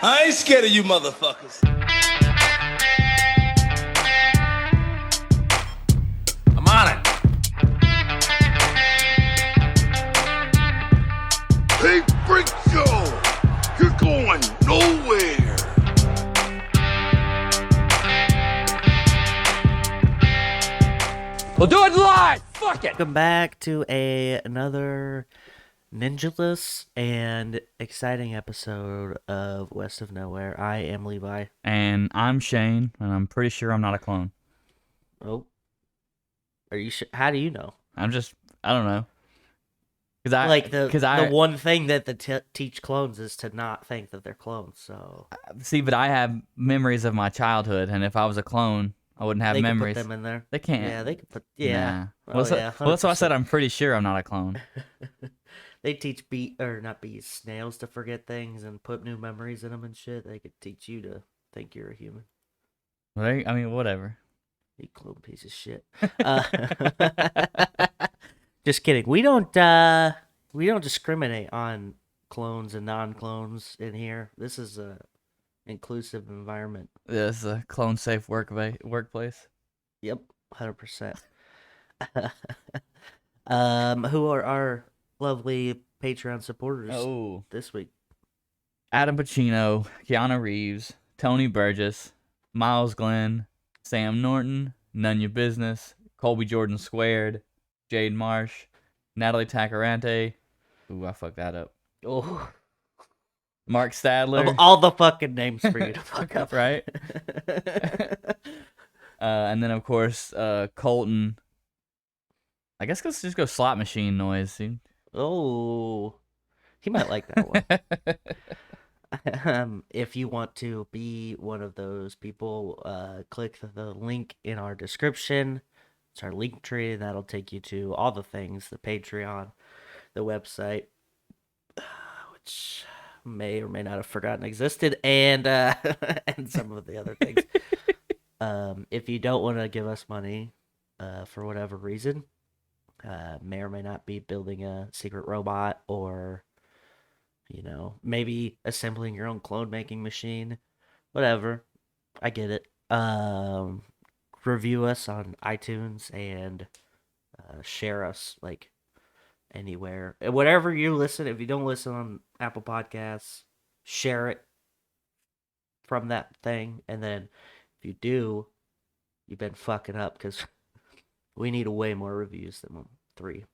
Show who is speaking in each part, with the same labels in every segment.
Speaker 1: I ain't scared of you motherfuckers. I'm on it.
Speaker 2: Hey, freak show! You're going nowhere!
Speaker 3: We'll do it live! Fuck it!
Speaker 4: Welcome back to another ninjaless and exciting episode of West of Nowhere. I am Levi.
Speaker 5: And I'm Shane, and I'm pretty sure I'm not a clone.
Speaker 4: Oh. Are you sure? How do you know?
Speaker 5: I don't know.
Speaker 4: The one thing that they teach clones is to not think that they're clones, so...
Speaker 5: See, but I have memories of my childhood, and if I was a clone, I wouldn't have memories.
Speaker 4: They can put them in there.
Speaker 5: They can't.
Speaker 4: Yeah, they can put... Yeah.
Speaker 5: Nah.
Speaker 4: Oh,
Speaker 5: Well, that's why I said I'm pretty sure I'm not a clone.
Speaker 4: They teach snails to forget things and put new memories in them and shit. They could teach you to think you're a human.
Speaker 5: Right? I mean, whatever.
Speaker 4: You clone piece of shit. Just kidding. We don't discriminate on clones and non-clones in here. This is a inclusive environment.
Speaker 5: This is a clone-safe workplace.
Speaker 4: Yep, 100%. Who are our lovely Patreon supporters this week?
Speaker 5: Adam Pacino, Keanu Reeves, Tony Burgess, Miles Glenn, Sam Norton, None Your Business, Colby Jordan Squared, Jade Marsh, Natalie Tacarante. Ooh, I fucked that up.
Speaker 4: Oh,
Speaker 5: Mark Stadler.
Speaker 4: of all the fucking names for you to fuck up,
Speaker 5: right? And then, of course, Colton. I guess let's just go slot machine noise. See?
Speaker 4: Oh, he might like that one. If you want to be one of those people, click the link in our description. It's our Linktree. That'll take you to all the things, the Patreon, the website, which may or may not have forgotten existed, and and some of the other things. If you don't want to give us money, for whatever reason, may or may not be building a secret robot or, maybe assembling your own clone making machine, whatever. I get it. Review us on iTunes and share us anywhere, whatever you listen. If you don't listen on Apple Podcasts, share it from that thing, and then if you do, you've been fucking up because we need way more reviews than 3.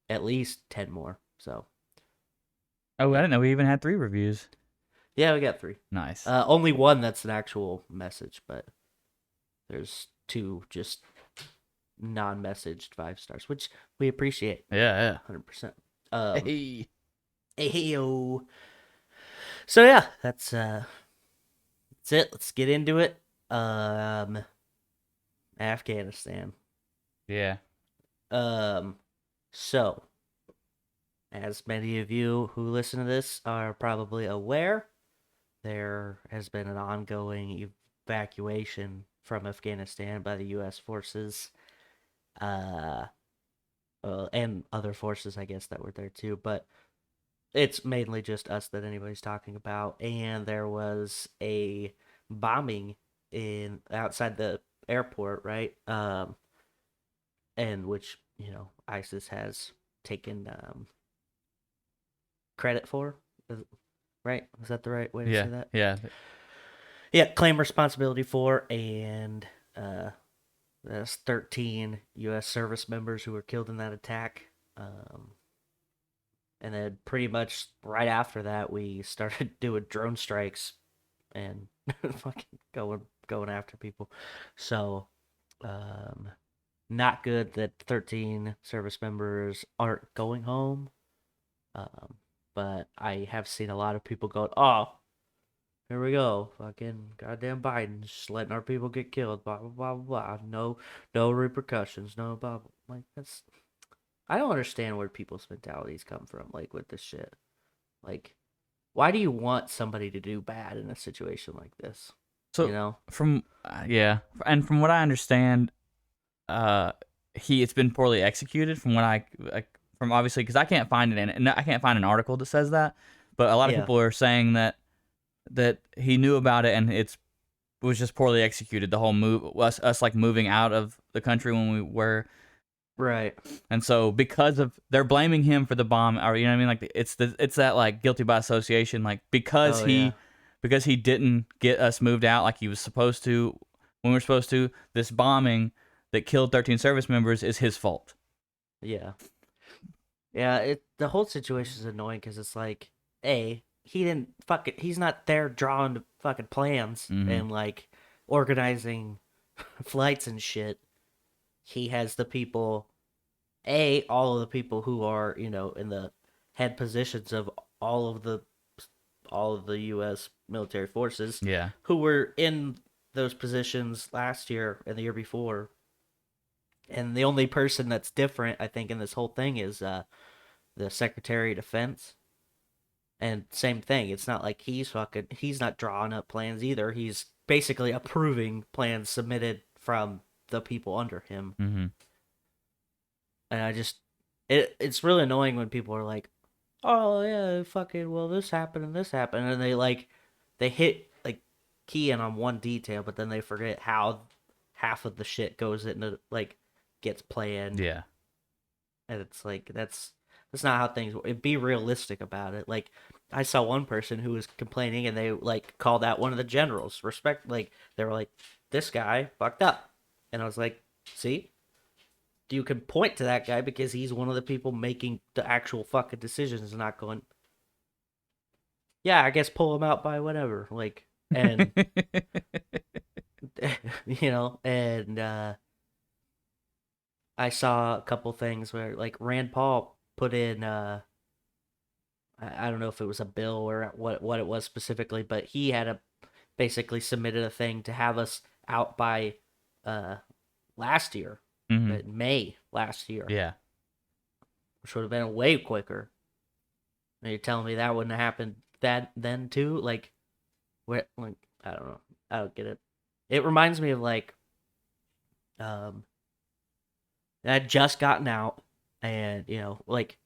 Speaker 4: At least 10 more. So.
Speaker 5: Oh, I didn't know we even had 3 reviews.
Speaker 4: Yeah, we got 3.
Speaker 5: Nice.
Speaker 4: Only one that's an actual message, but there's 2 just non-messaged 5 stars, which we appreciate.
Speaker 5: Yeah.
Speaker 4: 100%.
Speaker 5: Hey-yo.
Speaker 4: So yeah, that's it. Let's get into it. Afghanistan.
Speaker 5: Yeah.
Speaker 4: So, as many of you who listen to this are probably aware, there has been an ongoing evacuation from Afghanistan by the U.S. forces, and other forces, I guess, that were there too, but it's mainly just us that anybody's talking about. And there was a bombing outside the airport, right? And which, ISIS has taken credit for, right? Is that the right way to say that? Yeah, claim responsibility for, and there's 13 U.S. service members who were killed in that attack. And then pretty much right after that, we started doing drone strikes and fucking going after people. So, not good that 13 service members aren't going home. But I have seen a lot of people go, oh, here we go, fucking goddamn Biden just letting our people get killed, blah blah blah blah. No repercussions, no blah blah. Like, that's, I don't understand where people's mentalities come from, with this shit. Why do you want somebody to do bad in a situation like this?
Speaker 5: So from what I understand, it's been poorly executed. From what from obviously, because I can't find it I can't find an article that says that, but a lot of people are saying that that he knew about it and it was just poorly executed. The whole move, us like moving out of the country when we were.
Speaker 4: Right.
Speaker 5: And so because of they're blaming him for the bomb, or you know what I mean, like it's that like guilty by association, like because
Speaker 4: Oh, yeah.
Speaker 5: he didn't get us moved out like he was supposed to when we were supposed to, this bombing that killed 13 service members is his fault.
Speaker 4: Yeah. Yeah, the whole situation is annoying because it's like, he's not there drawing the fucking plans and like organizing flights and shit. He has the people, all of the people who are, in the head positions of all of the U.S. military forces,
Speaker 5: Yeah.
Speaker 4: who were in those positions last year and the year before. And the only person that's different, I think, in this whole thing is the Secretary of Defense. And same thing. It's not like he's not drawing up plans either. He's basically approving plans submitted from the people under him.
Speaker 5: Mm-hmm.
Speaker 4: And it's really annoying when people are like, oh yeah, fucking, well, this happened and this happened. And they hit like key in on one detail, but then they forget how half of the shit goes into like gets planned.
Speaker 5: Yeah.
Speaker 4: And it's like, that's not how things work. Be realistic about it. Like, I saw one person who was complaining and they like called out one of the generals. Like, they were like, this guy fucked up. And I was like, see? You can point to that guy because he's one of the people making the actual fucking decisions and not going, yeah, I guess pull him out by whatever. Like, and, and I saw a couple things where like Rand Paul put in, I don't know if it was a bill or what it was specifically, but he had basically submitted a thing to have us out by last year. May last year.
Speaker 5: Yeah.
Speaker 4: Which would have been way quicker. And you're telling me that wouldn't have happened then too? Like, I don't know. I don't get it. It reminds me of like, I had just gotten out and, like,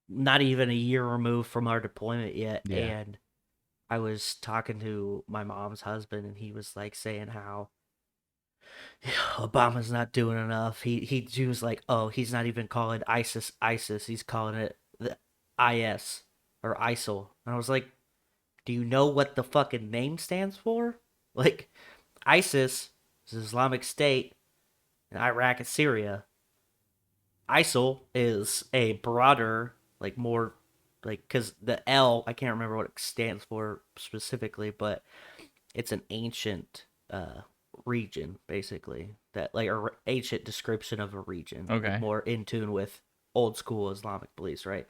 Speaker 4: not even a year removed from our deployment yet.
Speaker 5: Yeah.
Speaker 4: And I was talking to my mom's husband and he was like saying how, Obama's not doing enough. He was like, oh, he's not even calling ISIS. He's calling it the IS or ISIL. And I was like, do you know what the fucking name stands for? Like, ISIS is Islamic State in Iraq and Syria. ISIL is a broader, like more, like, because the L, I can't remember what it stands for specifically, but it's an ancient region, basically, that like an ancient description of a region.
Speaker 5: Okay.
Speaker 4: Like, more in tune with old school Islamic beliefs, right?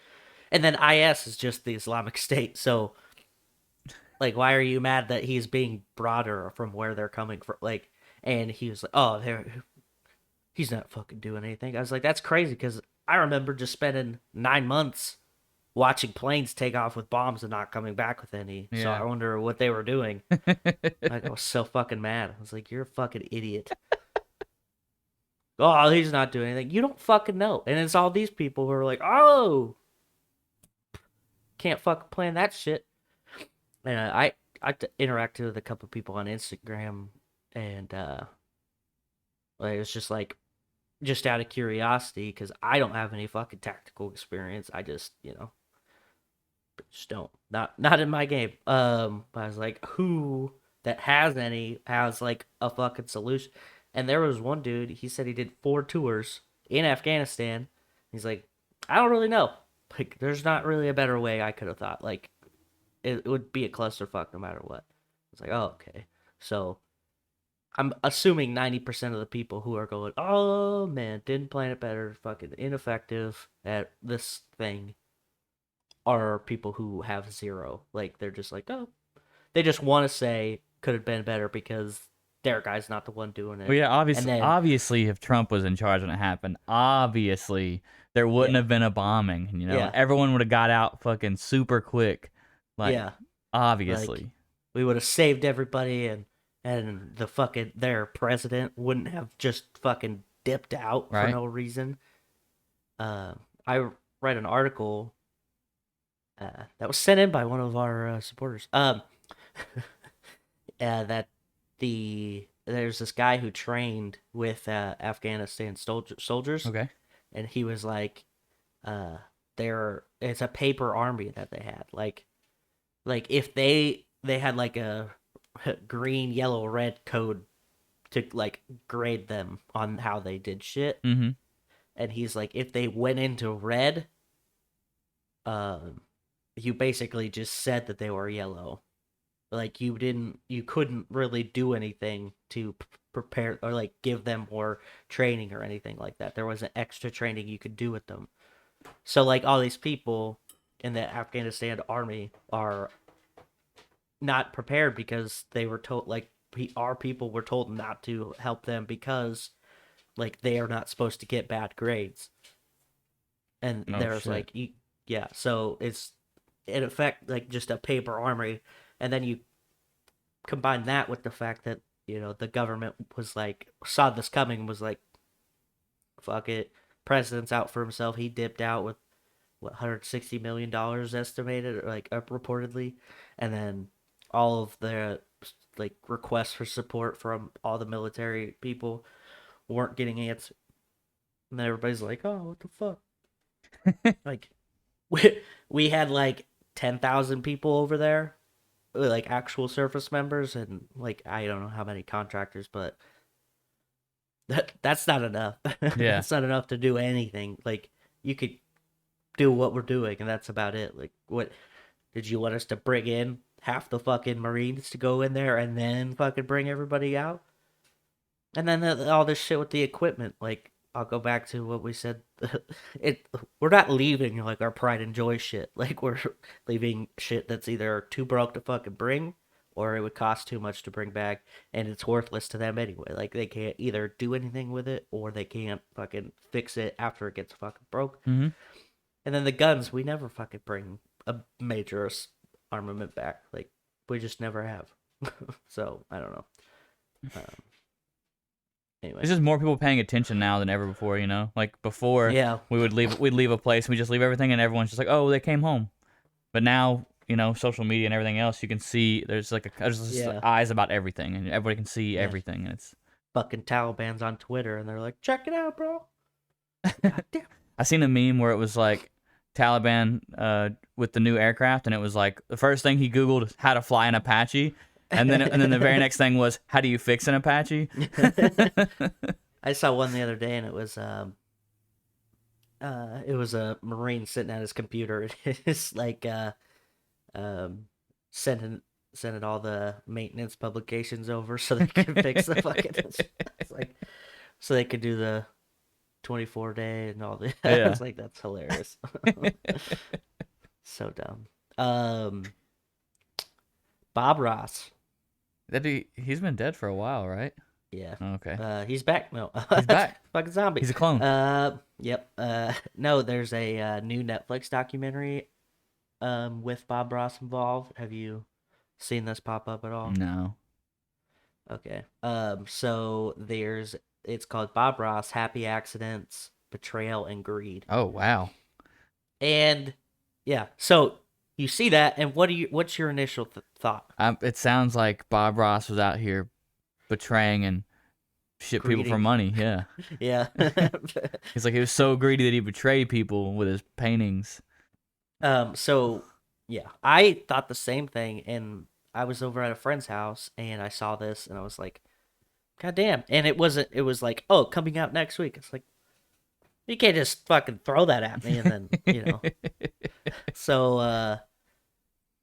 Speaker 4: And then IS is just the Islamic State. So, like, why are you mad that he's being broader from where they're coming from? Like, and he was like, oh, he's not fucking doing anything. I was like, that's crazy because I remember just spending 9 months watching planes take off with bombs and not coming back with any.
Speaker 5: Yeah.
Speaker 4: So I wonder what they were doing. Like, I was so fucking mad. I was like, you're a fucking idiot. Oh, he's not doing anything. You don't fucking know. And it's all these people who are like, oh, can't fucking plan that shit. And I interacted with a couple people on Instagram, and like, it was just like, just out of curiosity, because I don't have any fucking tactical experience. I just, just don't. Not in my game. But I was like, who that has like a fucking solution? And there was one dude, he said he did 4 tours in Afghanistan. He's like, I don't really know. Like, there's not really a better way I could have thought. Like, it would be a clusterfuck no matter what. It's like, oh, okay. So I'm assuming 90% of the people who are going, oh man, didn't plan it better, fucking ineffective at this thing, are people who have 0. Like, they're just like, oh, they just want to say could have been better because their guy's not the one doing it.
Speaker 5: Well, yeah, obviously,
Speaker 4: then,
Speaker 5: obviously, if Trump was in charge when it happened, obviously there wouldn't have been a bombing.
Speaker 4: Yeah.
Speaker 5: Everyone would have got out fucking super quick. Like,
Speaker 4: yeah,
Speaker 5: obviously.
Speaker 4: like, we would have saved everybody, and the fucking their president wouldn't have just fucking dipped out for
Speaker 5: Right.
Speaker 4: no reason. I read an article. that was sent in by one of our supporters. That there's this guy who trained with Afghanistan soldiers,
Speaker 5: Okay.
Speaker 4: and he was like, it's a paper army that they had. Like if they had like a green, yellow, red code to like grade them on how they did shit.
Speaker 5: Mm-hmm.
Speaker 4: And he's like, if they went into red, you basically just said that they were yellow. Like you couldn't really do anything to prepare or like give them more training or anything like that. There wasn't extra training you could do with them. So like all these people in the Afghanistan army are not prepared because they were told, like, our people were told not to help them because like they are not supposed to get bad grades. And
Speaker 5: Oh,
Speaker 4: there's
Speaker 5: shit.
Speaker 4: like yeah, so it's in effect like just a paper army. And then you combine that with the fact that, you know, the government was like, saw this coming and was like, fuck it, president's out for himself. He dipped out with what, $160 million estimated, or like reportedly. And then all of the like requests for support from all the military people weren't getting answered. And then everybody's like, oh, what the fuck? Like we had like 10,000 people over there, like actual service members, and like I don't know how many contractors, but that's not enough.
Speaker 5: Yeah.
Speaker 4: That's not enough to do anything. Like you could do what we're doing, and that's about it. Like, what did you want us to bring in half the fucking Marines to go in there and then fucking bring everybody out? And then all this shit with the equipment, like, I'll go back to what we said. We're not leaving like our pride and joy shit. Like, we're leaving shit that's either too broke to fucking bring, or it would cost too much to bring back, and it's worthless to them anyway. Like, they can't either do anything with it, or they can't fucking fix it after it gets fucking broke.
Speaker 5: Mm-hmm.
Speaker 4: And then the guns, we never fucking bring a major armament back. Like, we just never have. So, I don't know. Anyway.
Speaker 5: There's just more people paying attention now than ever before, you know? Like before,
Speaker 4: Yeah.
Speaker 5: we'd leave a place and we just leave everything and everyone's just like, oh, they came home. But now, you know, social media and everything else, you can see there's just eyes about everything and everybody can see everything, and it's
Speaker 4: fucking Taliban's on Twitter and they're like, check it out, bro. God damn.
Speaker 5: I seen a meme where it was like Taliban with the new aircraft, and it was like the first thing he Googled is how to fly an Apache. And then the very next thing was, how do you fix an Apache?
Speaker 4: I saw one the other day, and it was a Marine sitting at his computer. It's like sending all the maintenance publications over so they can fix the fucking. It's like so they could do the 24-day and all that.
Speaker 5: Yeah.
Speaker 4: It's like, that's hilarious. So dumb. Bob Ross.
Speaker 5: He's been dead for a while, right?
Speaker 4: Yeah.
Speaker 5: Okay.
Speaker 4: He's back. No.
Speaker 5: He's back.
Speaker 4: Fucking zombie.
Speaker 5: He's a clone.
Speaker 4: Yep. No, there's a new Netflix documentary with Bob Ross involved. Have you seen this pop up at all?
Speaker 5: No.
Speaker 4: Okay. So it's called Bob Ross: Happy Accidents, Betrayal, and Greed.
Speaker 5: Oh, wow.
Speaker 4: And yeah, so you see that, and what's your initial thought?
Speaker 5: It sounds like Bob Ross was out here betraying and shit people for money. Yeah.
Speaker 4: Yeah.
Speaker 5: He's like, he was so greedy that he betrayed people with his paintings.
Speaker 4: So yeah, I thought the same thing, and I was over at a friend's house and I saw this and I was like, God damn. And it was like, oh, coming out next week. It's like, you can't just fucking throw that at me and then, you know. So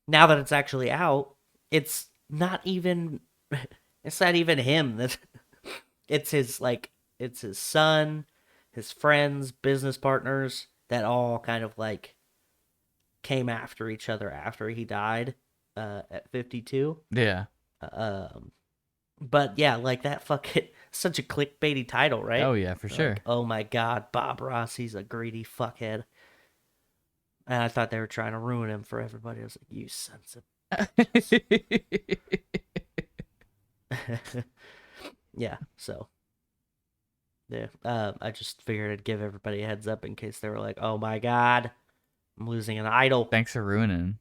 Speaker 4: now that it's actually out, it's not even him. It's his son, his friends, business partners that all kind of like came after each other after he died at 52.
Speaker 5: Yeah.
Speaker 4: But yeah, like that fucking such a clickbaity title, right?
Speaker 5: Oh yeah, for sure.
Speaker 4: Like, oh my God, Bob Ross, he's a greedy fuckhead. And I thought they were trying to ruin him for everybody. I was like, you sons of... Yeah, so... Yeah, I just figured I'd give everybody a heads up in case they were like, oh my God, I'm losing an idol.
Speaker 5: Thanks for ruining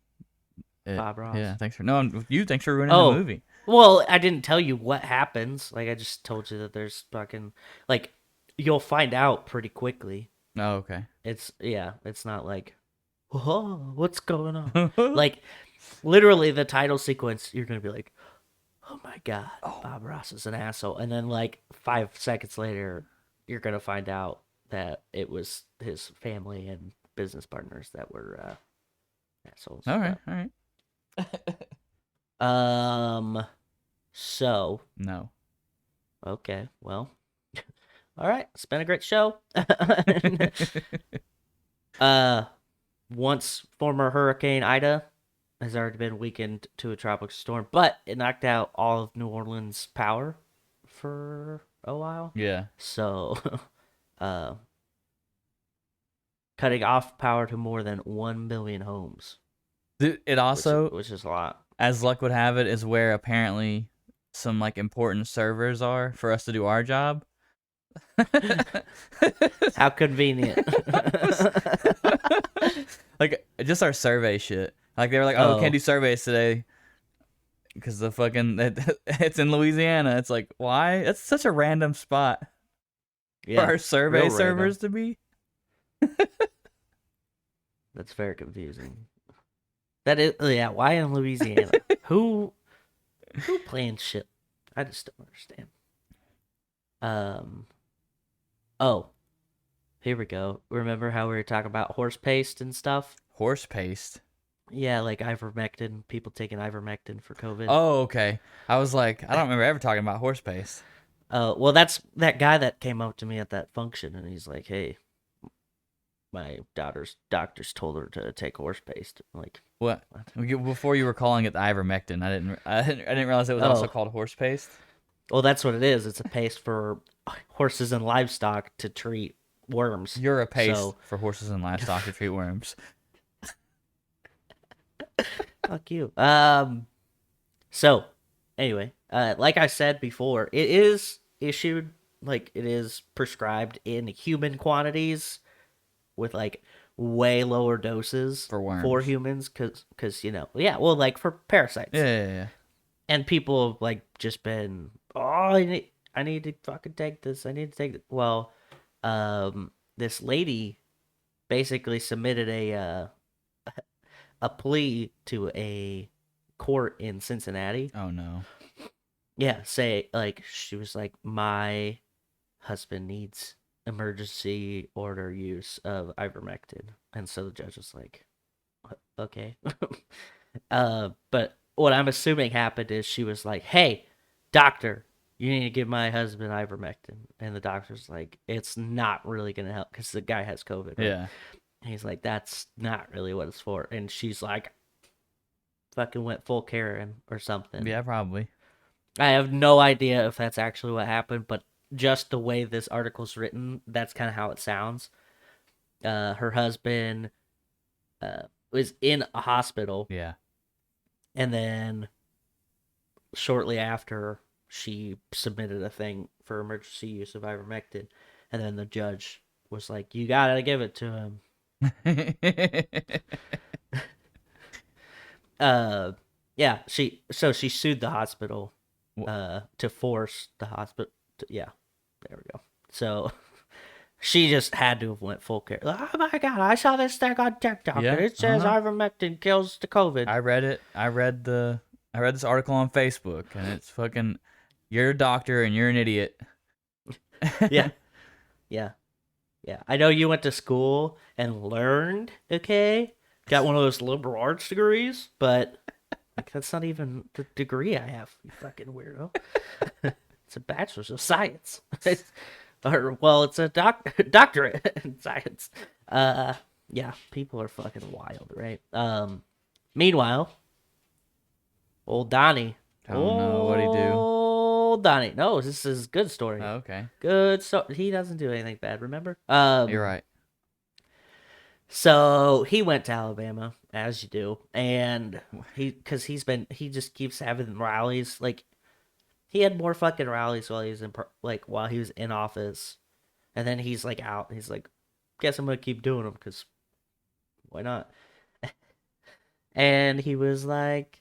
Speaker 5: it.
Speaker 4: Bob Ross.
Speaker 5: Yeah, thanks for thanks for ruining the movie.
Speaker 4: Well, I didn't tell you what happens. Like, I just told you that there's fucking, like, you'll find out pretty quickly.
Speaker 5: Oh, okay.
Speaker 4: It's not like, oh, what's going on? Like, literally the title sequence, you're gonna be like, oh my god, Bob Ross is an asshole. And then, like, 5 seconds later, you're gonna find out that it was his family and business partners that were assholes.
Speaker 5: All right.
Speaker 4: So
Speaker 5: No.
Speaker 4: okay, well, all right. It's been a great show. Once former Hurricane Ida has already been weakened to a tropical storm, but it knocked out all of New Orleans' power for a while.
Speaker 5: Yeah.
Speaker 4: So, cutting off power to more than 1 million homes.
Speaker 5: It also,
Speaker 4: which is a lot.
Speaker 5: as luck would have it, is where apparently some like important servers are for us to do our job.
Speaker 4: How convenient.
Speaker 5: Like just our survey shit. Like they were like, "Oh, we can't do surveys today because the fucking it's in Louisiana." It's like, why? That's such a random spot for our survey
Speaker 4: real
Speaker 5: servers to be.
Speaker 4: That's very confusing. That is, yeah. Why in Louisiana? Who plans shit? I just don't understand. Oh, here we go. Remember how we were talking about horse paste and stuff?
Speaker 5: Horse paste.
Speaker 4: Yeah, like ivermectin. People taking ivermectin for COVID.
Speaker 5: Oh, okay. I was like, I don't remember ever talking about horse paste.
Speaker 4: Well, that's that guy that came up to me at that function, and he's like, "Hey, my daughter's doctors told her to take horse paste." I'm like,
Speaker 5: what? Before you were calling it the ivermectin, I didn't realize it was also called horse paste.
Speaker 4: Well, that's what it is. It's a paste for horses and livestock to treat worms.
Speaker 5: You're a paste for horses and livestock to treat worms.
Speaker 4: Fuck you. So, anyway, like I said before, it is issued, like, it is prescribed in human quantities with, like, way lower doses
Speaker 5: For worms.
Speaker 4: for humans, because you know, yeah, well, like, for parasites.
Speaker 5: Yeah.
Speaker 4: And people have, like, just been, I need to fucking take this. I need to take it. Well, this lady basically submitted a plea to a court in Cincinnati.
Speaker 5: Oh no.
Speaker 4: Yeah, she was like, my husband needs emergency order use of ivermectin, and so the judge was like, okay. But what I'm assuming happened is she was like, hey, doctor, you need to give my husband ivermectin, and the doctor's like, it's not really gonna help because the guy has COVID. Right?
Speaker 5: Yeah.
Speaker 4: And he's like, that's not really what it's for. And she's like, fucking went full Karen or something.
Speaker 5: Yeah, probably.
Speaker 4: I have no idea if that's actually what happened, but just the way this article's written, that's kind of how it sounds. Her husband was in a hospital.
Speaker 5: Yeah.
Speaker 4: And then shortly after, she submitted a thing for emergency use of ivermectin. And then the judge was like, you gotta give it to him. Yeah, she sued the hospital to force the hospital yeah, there we go. So she just had to have went full care. Oh my god, I saw this thing on TikTok and it says ivermectin kills the COVID.
Speaker 5: I read it. I read this article on Facebook, and it's fucking, you're a doctor and you're an idiot.
Speaker 4: Yeah. I know you went to school and learned, okay? Got one of those liberal arts degrees, but like, that's not even the degree I have, you fucking weirdo. It's a bachelor's of science. It's a doctorate in science. Yeah, people are fucking wild, right? Meanwhile, old Donnie.
Speaker 5: I don't know what he do.
Speaker 4: Old Donnie. No, this is a good story.
Speaker 5: Oh, okay.
Speaker 4: Good story. He doesn't do anything bad, remember?
Speaker 5: You're right.
Speaker 4: So he went to Alabama, as you do, and he just keeps having rallies. Like, he had more fucking rallies while he was in office, and then he's like out. He's like, guess I'm gonna keep doing them because Why not? And he was like,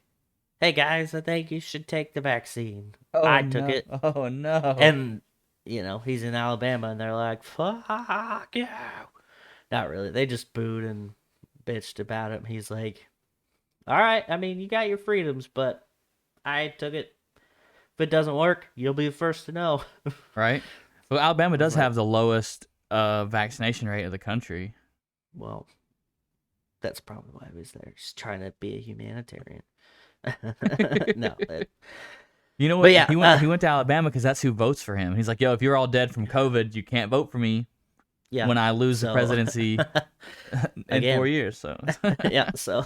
Speaker 4: "Hey guys, I think you should take the vaccine."
Speaker 5: Oh
Speaker 4: I took
Speaker 5: no!
Speaker 4: it,
Speaker 5: Oh no!
Speaker 4: and he's in Alabama, and they're like, "Fuck you!" Not really. They just booed and bitched about him. He's like, "All right, I mean, you got your freedoms, but I took it. If it doesn't work, you'll be the first to know."
Speaker 5: Right? Well, Alabama does
Speaker 4: like-
Speaker 5: have the lowest vaccination rate of the country.
Speaker 4: Well, that's probably why he was there, just trying to be a humanitarian. No,
Speaker 5: You know
Speaker 4: But
Speaker 5: what?
Speaker 4: yeah,
Speaker 5: He went to Alabama because that's who votes for him. He's like, yo, if you're all dead from COVID, you can't vote for me
Speaker 4: yeah.
Speaker 5: when I lose the
Speaker 4: so-
Speaker 5: presidency in
Speaker 4: Again.
Speaker 5: 4 years. So
Speaker 4: Yeah, so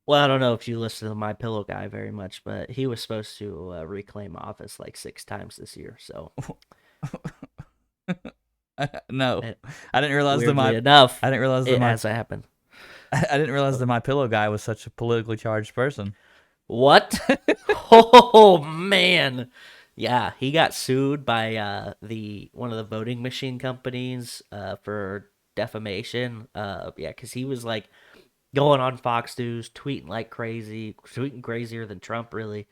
Speaker 4: well, I don't know if you listen to My Pillow guy very much, but he was supposed to reclaim office like 6 times this year. So
Speaker 5: no,
Speaker 4: And
Speaker 5: I didn't realize
Speaker 4: weirdly
Speaker 5: that
Speaker 4: enough,
Speaker 5: I didn't realize that
Speaker 4: it
Speaker 5: my
Speaker 4: has happened.
Speaker 5: I didn't realize that My Pillow guy was such a politically charged person.
Speaker 4: What? Oh man, yeah, he got sued by the one of the voting machine companies for defamation. Yeah, because he was like going on Fox News, tweeting like crazy, tweeting crazier than Trump, really.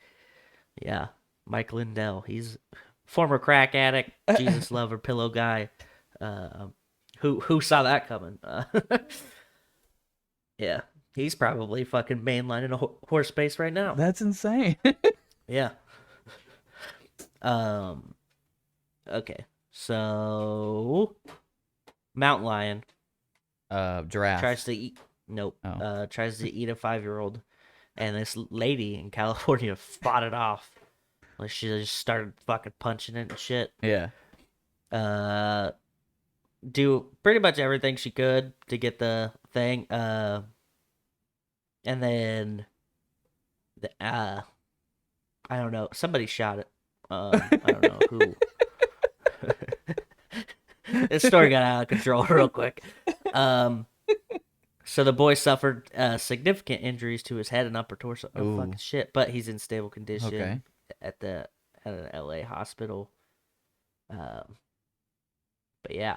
Speaker 4: Yeah, Mike Lindell. He's former crack addict, Jesus lover, pillow guy. Who saw that coming? Yeah, he's probably fucking mainlining a horse space right now.
Speaker 5: That's insane.
Speaker 4: Yeah. Okay. So, mountain lion
Speaker 5: Giraffe.
Speaker 4: tries to eat. Nope.
Speaker 5: Oh.
Speaker 4: Tries to eat a 5-year-old, and this lady in California fought it off. Like she just started fucking punching it and shit.
Speaker 5: Yeah.
Speaker 4: Do pretty much everything she could to get the thing. And then, I don't know. Somebody shot it. I don't know who. This story got out of control real quick. So the boy suffered significant injuries to his head and upper torso. Oh
Speaker 5: Ooh.
Speaker 4: fucking shit! But he's in stable condition
Speaker 5: Okay.
Speaker 4: at an LA hospital. But yeah,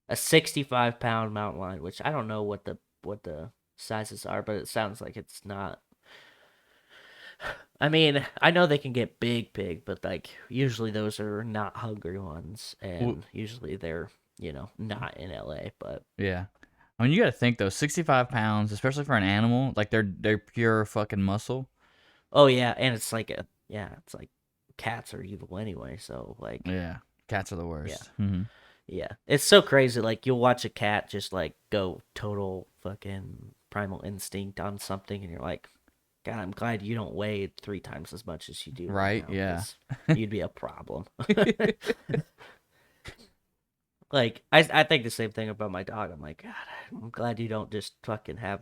Speaker 4: a 65-pound mountain lion, which I don't know what the sizes are, but it sounds like it's not. I mean, I know they can get big, but like usually those are not hungry ones, and usually they're not in LA. But
Speaker 5: Yeah. I mean, you got to think though, 65 pounds, especially for an animal, like they're pure fucking muscle.
Speaker 4: oh yeah, and it's like it's like cats are evil anyway. So like
Speaker 5: Yeah. Cats are the worst. Mm-hmm.
Speaker 4: yeah, it's so crazy. Like you'll watch a cat just like go total fucking primal instinct on something, and you're like, God, I'm glad you don't weigh 3 times as much as you do.
Speaker 5: Right,
Speaker 4: now,
Speaker 5: yeah.
Speaker 4: 'cause you'd be a problem. Like, I think the same thing about my dog. I'm like, God, I'm glad you don't just fucking have,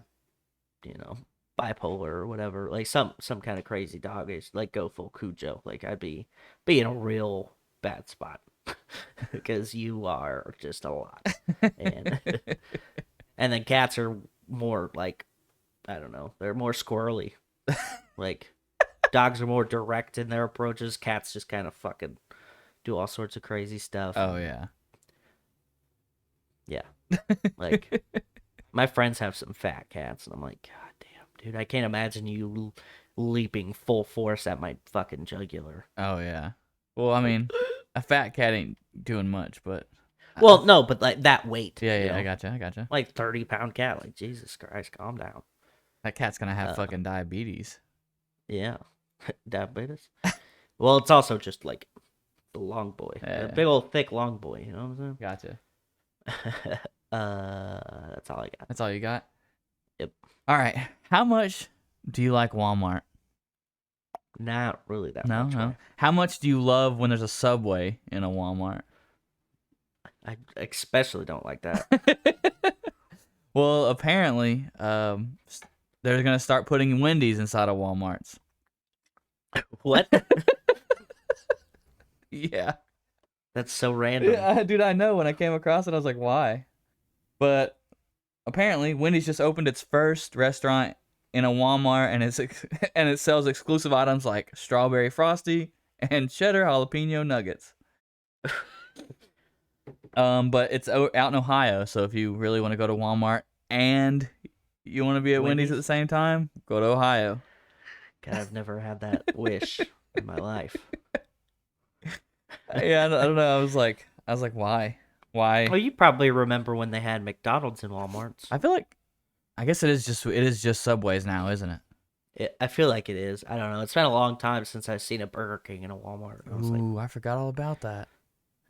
Speaker 4: bipolar or whatever. Like, some kind of crazy dog is like go full Cujo. Like, I'd be in a real bad spot because you are just a lot. And and then cats are more like, I don't know, they're more squirrely. Like, dogs are more direct in their approaches. Cats just kind of fucking do all sorts of crazy stuff.
Speaker 5: Oh, yeah.
Speaker 4: Yeah. Like, my friends have some fat cats, and I'm like, God damn, dude, I can't imagine you leaping full force at my fucking jugular.
Speaker 5: Oh, yeah. Well, I mean, a fat cat ain't doing much, but.
Speaker 4: Well, no, but like that weight.
Speaker 5: Yeah,
Speaker 4: you
Speaker 5: yeah,
Speaker 4: know?
Speaker 5: I gotcha.
Speaker 4: Like 30-pound cat. Like, Jesus Christ, calm down.
Speaker 5: That cat's gonna have fucking diabetes.
Speaker 4: Yeah. Diabetes. Well, it's also just like the long boy.
Speaker 5: Yeah.
Speaker 4: A big old thick long boy, you know what I'm saying?
Speaker 5: Gotcha.
Speaker 4: That's all I got.
Speaker 5: That's all you got?
Speaker 4: Yep.
Speaker 5: All right. How much do you like Walmart?
Speaker 4: Not really that
Speaker 5: No,
Speaker 4: much.
Speaker 5: no.
Speaker 4: Way.
Speaker 5: How much do you love when there's a Subway in a Walmart?
Speaker 4: I especially don't like that.
Speaker 5: Well, apparently, they're gonna start putting Wendys inside of Walmarts.
Speaker 4: What?
Speaker 5: Yeah.
Speaker 4: That's so random.
Speaker 5: Yeah, dude, I know. When I came across it, I was like, why? But apparently, Wendy's just opened its first restaurant in a Walmart, and it sells exclusive items like strawberry frosty and cheddar jalapeno nuggets. But it's out in Ohio, so if you really want to go to Walmart and you want to be at Wendy's at the same time, go to Ohio.
Speaker 4: God, I've never had that wish in my life.
Speaker 5: Yeah, I don't know. I was like, why? Why?
Speaker 4: Well, you probably remember when they had McDonald's in Walmarts.
Speaker 5: I feel like, I guess it is just Subways now, isn't it?
Speaker 4: I feel like it is. I don't know. It's been a long time since I've seen a Burger King in a Walmart. I was like,
Speaker 5: Ooh, I forgot all about that.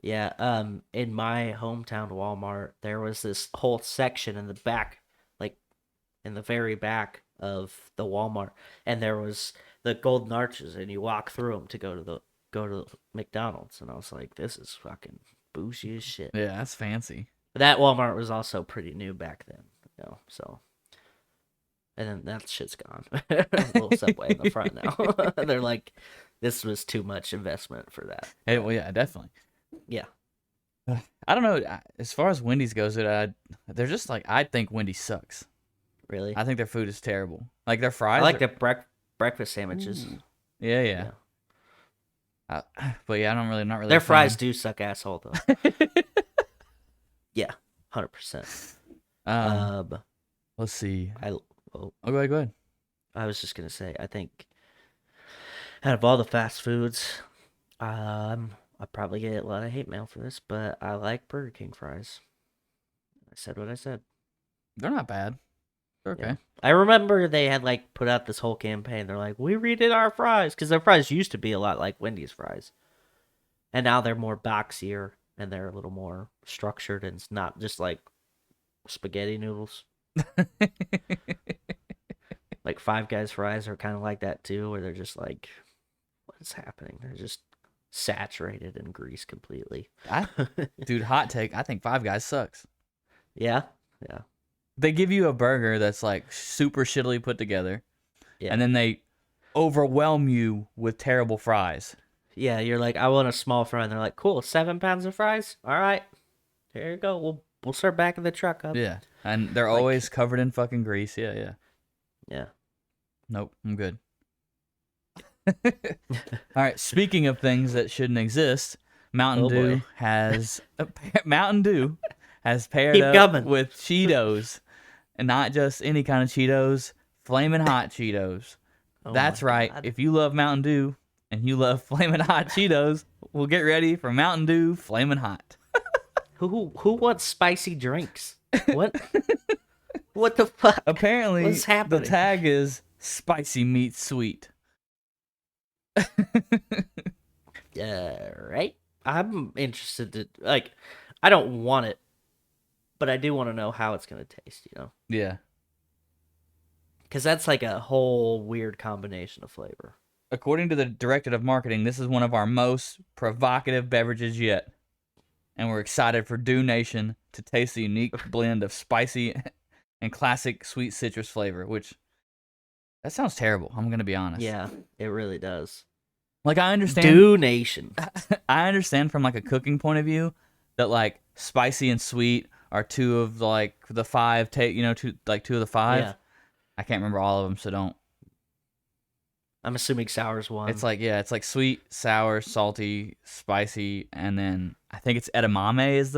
Speaker 4: yeah. In my hometown Walmart, there was this whole section in the back, like in the very back of the Walmart, and there was the golden arches, and you walk through them to go to McDonald's, and I was like, this is fucking bougie as shit.
Speaker 5: Yeah, that's fancy.
Speaker 4: But that Walmart was also pretty new back then, so. And then that shit's gone. A little Subway in the front now. They're like, this was too much investment for that.
Speaker 5: Hey, well, yeah, definitely.
Speaker 4: Yeah.
Speaker 5: I don't know. As far as Wendy's goes, they're just like, I think Wendy's sucks.
Speaker 4: Really?
Speaker 5: I think their food is terrible. Like their fries.
Speaker 4: I like the breakfast sandwiches.
Speaker 5: Yeah. But yeah, not really.
Speaker 4: Their fries do suck asshole though. Yeah, 100%.
Speaker 5: Let's see.
Speaker 4: Go
Speaker 5: ahead.
Speaker 4: I was just gonna say, I think out of all the fast foods, I probably get a lot of hate mail for this, but I like Burger King fries. I said what I said.
Speaker 5: They're not bad. They're okay.
Speaker 4: Yeah. I remember they had like put out this whole campaign. They're like, we redid our fries because their fries used to be a lot like Wendy's fries, and now they're more boxier and they're a little more structured, and it's not just like spaghetti noodles. Like Five Guys fries are kind of like that too, where they're just like, what is happening? They're just saturated in grease completely.
Speaker 5: Dude, hot take. I think Five Guys sucks.
Speaker 4: Yeah.
Speaker 5: They give you a burger that's like super shittily put together, and then they overwhelm you with terrible fries.
Speaker 4: Yeah, you're like, I want a small fry, and they're like, cool, 7 pounds of fries. All right, here you go. We'll start backing the truck up.
Speaker 5: Yeah, and they're always covered in fucking grease. Yeah. Nope, I'm good. All right. Speaking of things that shouldn't exist, Mountain Dew has paired up with Cheetos, and not just any kind of Cheetos, flaming hot Cheetos. That's right.
Speaker 4: God.
Speaker 5: If you love Mountain Dew and you love flaming hot Cheetos, we'll get ready for Mountain Dew flaming hot.
Speaker 4: Who wants spicy drinks? What? What the fuck?
Speaker 5: Apparently,
Speaker 4: what's happening?
Speaker 5: The tag is spicy meets sweet.
Speaker 4: Right. I'm interested to I don't want it, but I do want to know how it's gonna taste.
Speaker 5: Yeah.
Speaker 4: Because that's like a whole weird combination of flavor.
Speaker 5: According to the director of marketing, this is one of our most provocative beverages yet. And we're excited for Dew Nation to taste the unique blend of spicy and classic sweet citrus flavor, which, that sounds terrible. I'm going to be honest.
Speaker 4: Yeah, it really does.
Speaker 5: Like, I understand.
Speaker 4: Dew Nation.
Speaker 5: I understand from, like, a cooking point of view that, like, spicy and sweet are two of, like, the five, two of the five.
Speaker 4: Yeah.
Speaker 5: I can't remember all of them, so don't.
Speaker 4: I'm assuming sour's one.
Speaker 5: It's like sweet, sour, salty, spicy, and then I think it's edamame is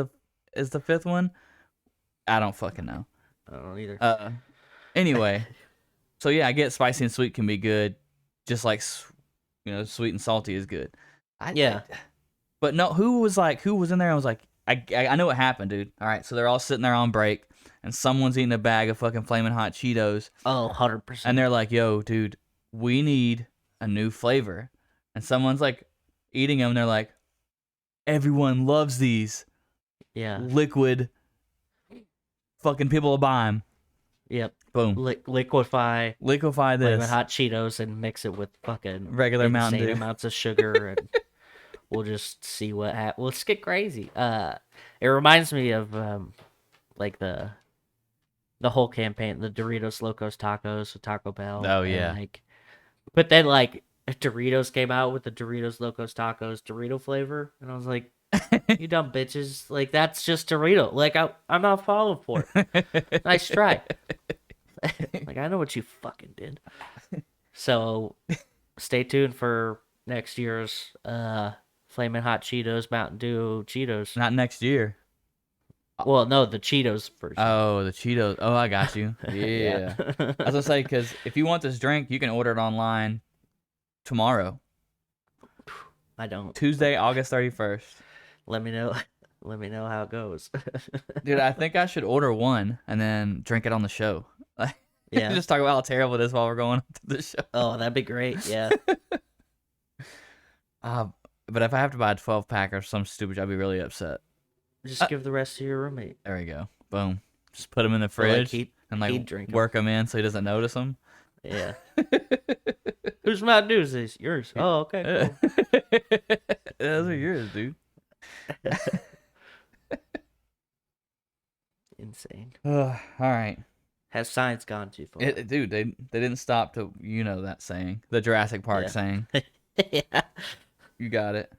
Speaker 5: the fifth one. I don't fucking know.
Speaker 4: I don't either.
Speaker 5: Anyway, so yeah, I get spicy and sweet can be good, just like sweet and salty is good. But no, who was in there? I was like, I know what happened, dude. All right, so they're all sitting there on break, and someone's eating a bag of fucking flaming hot Cheetos.
Speaker 4: Oh, 100%.
Speaker 5: And they're like, yo, dude, we need a new flavor. And someone's like eating them, and they're like, everyone loves these.
Speaker 4: Yeah.
Speaker 5: Liquid. Fucking people will buy them.
Speaker 4: Yep.
Speaker 5: Boom.
Speaker 4: Liquefy
Speaker 5: this.
Speaker 4: Flaming hot Cheetos and mix it with fucking
Speaker 5: regular Mountain Dew
Speaker 4: amounts of sugar, and we'll just see what happens. Let's get crazy. It reminds me of like the whole campaign, the Doritos Locos Tacos with Taco Bell.
Speaker 5: Oh yeah.
Speaker 4: But then Doritos came out with the Doritos Locos Tacos Dorito flavor, and I was like, you dumb bitches. Like, that's just Dorito. Like, I'm not falling for it. Nice try. Like, I know what you fucking did. So, stay tuned for next year's Flamin' Hot Cheetos, Mountain Dew Cheetos.
Speaker 5: Not next year.
Speaker 4: Well, no, the Cheetos version.
Speaker 5: Oh, the Cheetos. Oh, I got you. Yeah. I was gonna say, because if you want this drink, you can order it online tomorrow,
Speaker 4: I don't.
Speaker 5: Tuesday, August 31st.
Speaker 4: Let me know. Let me know how it goes.
Speaker 5: Dude, I think I should order one and then drink it on the show.
Speaker 4: Yeah.
Speaker 5: Just talk about how terrible it is while we're going to the show.
Speaker 4: Oh, that'd be great. Yeah.
Speaker 5: But if I have to buy a 12-pack or some stupid, I'd be really upset.
Speaker 4: Just give the rest to your roommate.
Speaker 5: There we go. Boom. Just put them in the
Speaker 4: Or, like,
Speaker 5: fridge
Speaker 4: he'd
Speaker 5: and
Speaker 4: drink 'em.
Speaker 5: work them in so he doesn't notice them.
Speaker 4: Yeah. Whose Mountain Dew is this? Yours. Oh, okay. Cool.
Speaker 5: Those are yours, dude.
Speaker 4: Insane.
Speaker 5: All right.
Speaker 4: Has science gone too far?
Speaker 5: Dude, they didn't stop to, that saying. The Jurassic Park
Speaker 4: Yeah.
Speaker 5: saying.
Speaker 4: Yeah.
Speaker 5: You got it.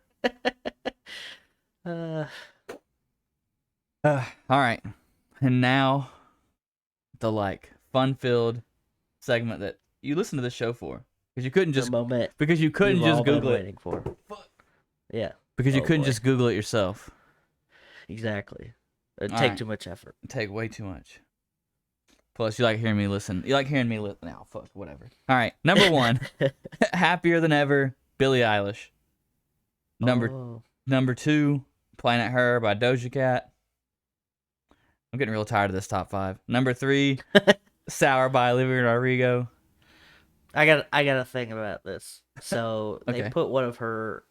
Speaker 4: Uh,
Speaker 5: All right. And now the fun-filled segment that you listen to the show for. Because you couldn't
Speaker 4: the
Speaker 5: just
Speaker 4: moment
Speaker 5: because you couldn't
Speaker 4: we've
Speaker 5: just
Speaker 4: all been
Speaker 5: Google it.
Speaker 4: waiting for. Yeah.
Speaker 5: Because you
Speaker 4: Oh,
Speaker 5: couldn't
Speaker 4: boy.
Speaker 5: just Google it yourself.
Speaker 4: Exactly. It'd
Speaker 5: All
Speaker 4: take
Speaker 5: right.
Speaker 4: too much effort.
Speaker 5: Take way too much. Plus, you like hearing me listen. You like hearing me listen. Now, fuck, whatever. All right, number 1, Happier Than Ever, Billie Eilish.
Speaker 4: Oh.
Speaker 5: Number 2, Planet Her by Doja Cat. I'm getting real tired of this top 5. Number 3, Sour by Olivia Rodrigo.
Speaker 4: I got a thing about this. So
Speaker 5: Okay.
Speaker 4: they put one of her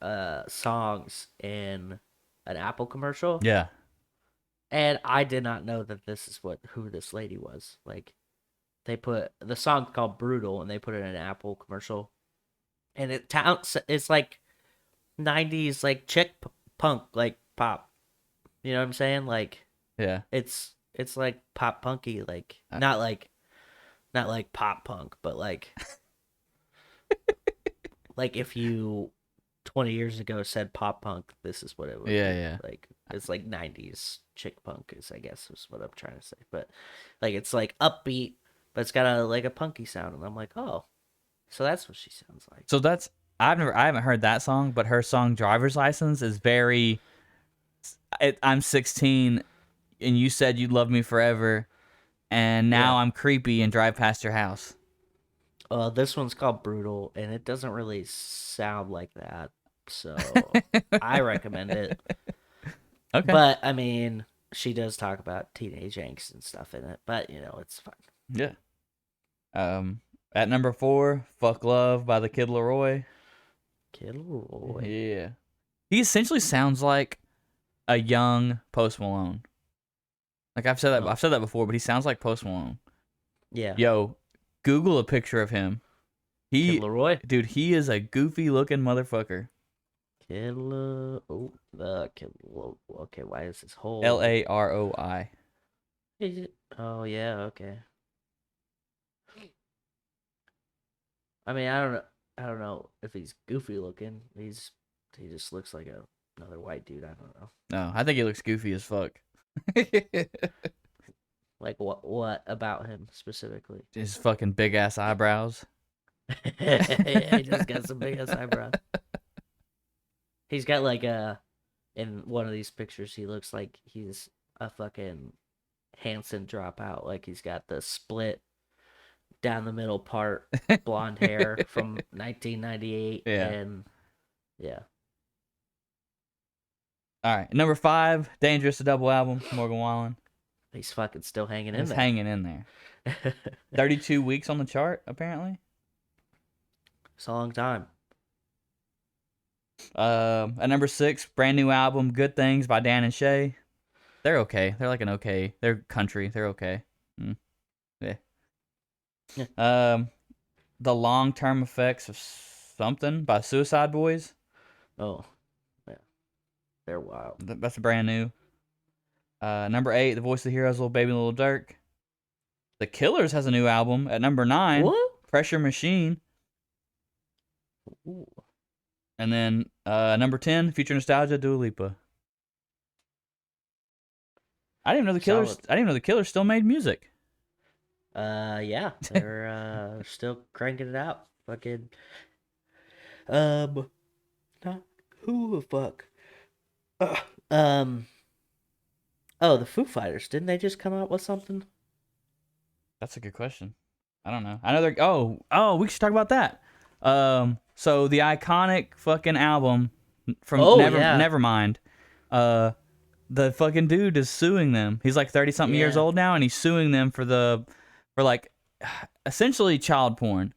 Speaker 4: songs in an Apple commercial.
Speaker 5: Yeah.
Speaker 4: And I did not know that this is who this lady was. Like, they put the song called "Brutal" and they put it in an Apple commercial, and it's like 90s like chick punk like pop. You know what I'm saying? Like,
Speaker 5: Yeah.
Speaker 4: it's like pop punky, like not like pop punk, but like like if you 20 years ago said pop punk, this is what it would
Speaker 5: Yeah,
Speaker 4: be.
Speaker 5: yeah.
Speaker 4: Like, it's like 90s chick punk is, I guess, is what I'm trying to say. But like, it's like upbeat, but it's got a punky sound, and I'm like, oh, so that's what she sounds like.
Speaker 5: So I haven't heard that song, but her song "Driver's License" is very. I'm 16, and you said you'd love me forever, and now
Speaker 4: Yeah.
Speaker 5: I'm creepy and drive past your house.
Speaker 4: This one's called "Brutal," and it doesn't really sound like that, so I recommend it.
Speaker 5: Okay.
Speaker 4: But I mean, she does talk about teenage angst and stuff in it, but it's fun.
Speaker 5: Yeah. At number 4, "Fuck Love" by the Kid Laroi.
Speaker 4: Kid Laroi.
Speaker 5: Yeah. He essentially sounds like a young Post Malone. Like I've said that before, but he sounds like Post Malone.
Speaker 4: Yeah.
Speaker 5: Yo, Google a picture of him.
Speaker 4: Kid Laroi.
Speaker 5: Dude, he is a goofy looking motherfucker.
Speaker 4: Kid okay, why is this whole
Speaker 5: Laroi.
Speaker 4: Oh yeah, okay. I mean, I don't know if he's goofy looking. He just looks like another white dude. I don't know.
Speaker 5: No, I think he looks goofy as fuck.
Speaker 4: Like what about him specifically?
Speaker 5: His fucking big ass eyebrows.
Speaker 4: Yeah, he just got some big ass eyebrows. He's got in one of these pictures, he looks like he's a fucking Hanson dropout. Like, he's got the split down the middle part, blonde hair from 1998.
Speaker 5: Yeah.
Speaker 4: And yeah.
Speaker 5: All right, number 5, "Dangerous," the double album, Morgan Wallen.
Speaker 4: He's fucking still hanging in
Speaker 5: He's
Speaker 4: there.
Speaker 5: hanging in there. 32 weeks on the chart, apparently.
Speaker 4: It's a long time.
Speaker 5: At number 6, brand new album, "Good Things" by Dan and Shay. They're okay. They're like they're country. They're okay. Yeah. The Long-Term Effects of Something by Suicide Boys.
Speaker 4: Oh, yeah. They're wild.
Speaker 5: That's brand new. Number 8, The Voice of the Heroes, "Little Baby Little Dirk." The Killers has a new album. At number 9,
Speaker 4: What?
Speaker 5: "Pressure Machine."
Speaker 4: Ooh.
Speaker 5: And then number 10, "Future Nostalgia," Dua Lipa. I didn't even know the Killers.
Speaker 4: Solid.
Speaker 5: I didn't even know the Killers still made music.
Speaker 4: Yeah, they're still cranking it out. Fucking, not who the fuck? Oh, the Foo Fighters. Didn't they just come out with something?
Speaker 5: That's a good question. I don't know. I know they're. Oh, we should talk about that. So the iconic fucking album from
Speaker 4: Yeah.
Speaker 5: Nevermind. The fucking dude is suing them. He's like 30-something years
Speaker 4: Yeah.
Speaker 5: old now, and he's suing them for like essentially child porn.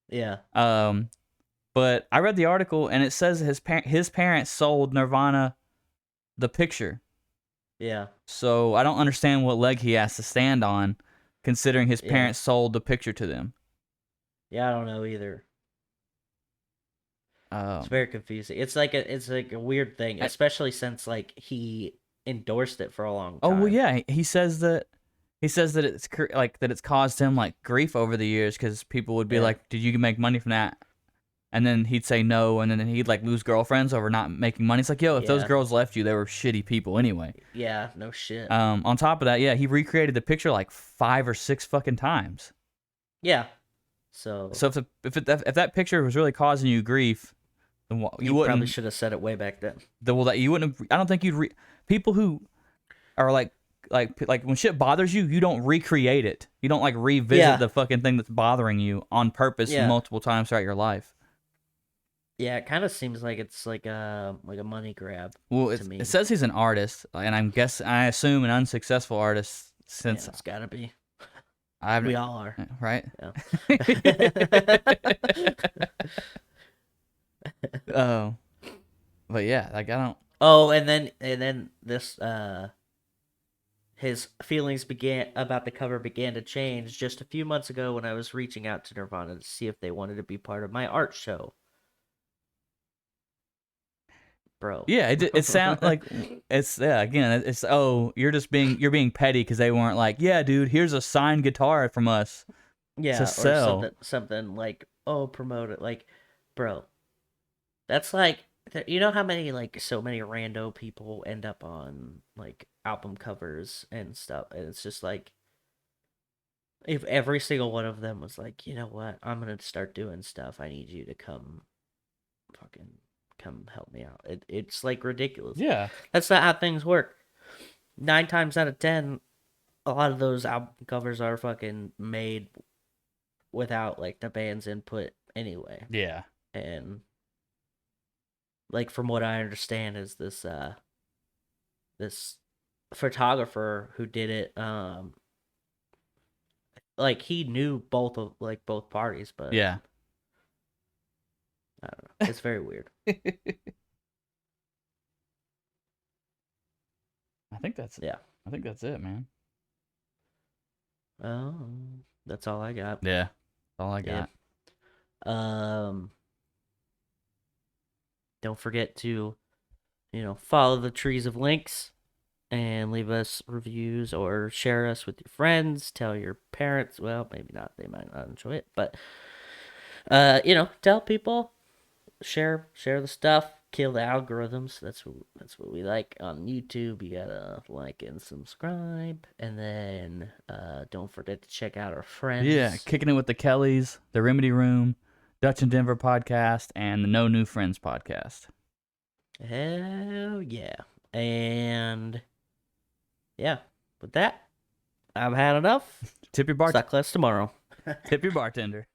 Speaker 4: Yeah.
Speaker 5: But I read the article, and it says his parents sold Nirvana the picture.
Speaker 4: Yeah.
Speaker 5: So I don't understand what leg he has to stand on, considering his parents sold the picture to them.
Speaker 4: Yeah, I don't know either. It's very confusing. It's like a weird thing, especially since like he endorsed it for a long time.
Speaker 5: Oh well, yeah. He says that it's like that it's caused him like grief over the years because people would be like, "Did you make money from that?" And then he'd say no, and then he'd like lose girlfriends over not making money. It's like, yo, if those girls left you, they were shitty people anyway.
Speaker 4: Yeah, no shit.
Speaker 5: On top of that, yeah, he recreated the picture like 5 or 6 fucking times.
Speaker 4: Yeah. So
Speaker 5: if that picture was really causing you grief, then you wouldn't.
Speaker 4: Probably should have said it way back then.
Speaker 5: That you wouldn't have. I don't think you'd. People who are like when shit bothers you, you don't recreate it. You don't like revisit the fucking thing that's bothering you on purpose multiple times throughout your life.
Speaker 4: Yeah, it kind of seems like it's like a money grab.
Speaker 5: Well,
Speaker 4: to me.
Speaker 5: It says he's an artist, and I assume an unsuccessful artist since
Speaker 4: it's gotta be.
Speaker 5: We
Speaker 4: all are,
Speaker 5: right?
Speaker 4: Yeah.
Speaker 5: But yeah, like I don't.
Speaker 4: Oh, and then this his feelings about the cover began to change just a few months ago when I was reaching out to Nirvana to see if they wanted to be part of my art show. Bro.
Speaker 5: Yeah, it sounds like it's again it's you're being petty because they weren't like, yeah, dude, here's a signed guitar from us.
Speaker 4: Yeah,
Speaker 5: to sell.
Speaker 4: Or something like, promote it, like, bro. That's like, you know how many like so many rando people end up on like album covers and stuff, and it's just like, if every single one of them was like, you know what, I'm gonna start doing stuff, I need you to come help me out. It's like ridiculous.
Speaker 5: Yeah,
Speaker 4: that's not how things work. 9 times out of 10, a lot of those album covers are fucking made without like the band's input anyway.
Speaker 5: Yeah,
Speaker 4: and like from what I understand is this this photographer who did it, like he knew both parties, but
Speaker 5: yeah.
Speaker 4: I don't know. It's very weird.
Speaker 5: I think that's
Speaker 4: Yeah.
Speaker 5: I think that's it, man.
Speaker 4: That's all I got.
Speaker 5: Yeah, that's all I got.
Speaker 4: Don't forget to, follow the trees of links and leave us reviews or share us with your friends. Tell your parents. Well, maybe not. They might not enjoy it, but tell people. Share the stuff. Kill the algorithms. That's what we like on YouTube. You gotta like and subscribe, and then don't forget to check out our friends.
Speaker 5: Yeah, Kicking It with the Kellys, the Remedy Room, Dutch and Denver podcast, and the No New Friends podcast.
Speaker 4: Hell yeah! And yeah, with that, I've had enough.
Speaker 5: Tip your bartender.
Speaker 4: Suck less tomorrow.
Speaker 5: Tip your bartender.